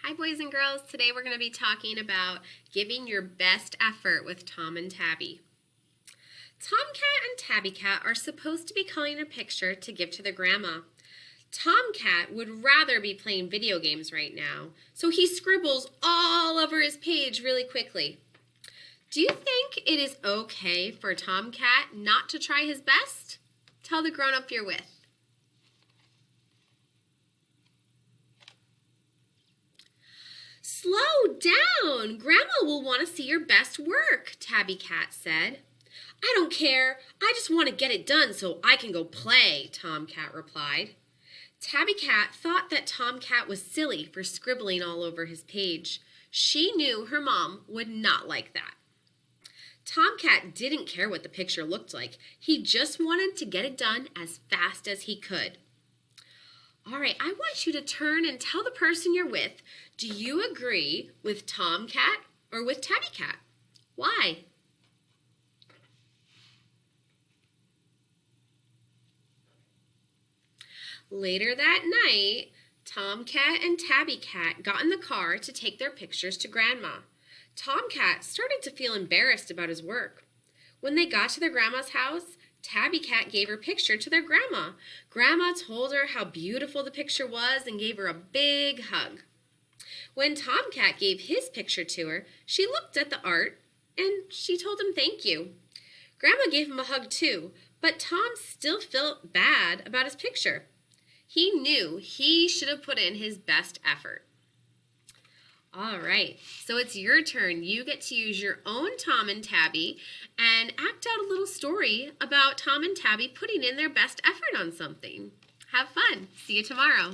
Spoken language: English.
Hi, boys and girls. Today we're going to be talking about giving your best effort with Tom and Tabby. Tomcat and Tabby Cat are supposed to be coloring a picture to give to their grandma. Tomcat would rather be playing video games right now, so he scribbles all over his page really quickly. Do you think it is okay for Tomcat not to try his best? Tell the grown-up you're with. Slow down! Grandma will want to see your best work, Tabby Cat said. I don't care. I just want to get it done so I can go play, Tomcat replied. Tabby Cat thought that Tomcat was silly for scribbling all over his page. She knew her mom would not like that. Tomcat didn't care what the picture looked like. He just wanted to get it done as fast as he could. All right, I want you to turn and tell the person you're with, do you agree with Tomcat or with Tabby Cat? Why? Later that night, Tomcat and Tabby Cat got in the car to take their pictures to Grandma. Tomcat started to feel embarrassed about his work. When they got to their grandma's house, Tabby Cat gave her picture to their grandma. Grandma told her how beautiful the picture was and gave her a big hug. When Tomcat gave his picture to her, she looked at the art and she told him thank you. Grandma gave him a hug too, but Tom still felt bad about his picture. He knew he should have put in his best effort. All right, so it's your turn. You get to use your own Tom and Tabby and act out a little story about Tom and Tabby putting in their best effort on something. Have fun. See you tomorrow.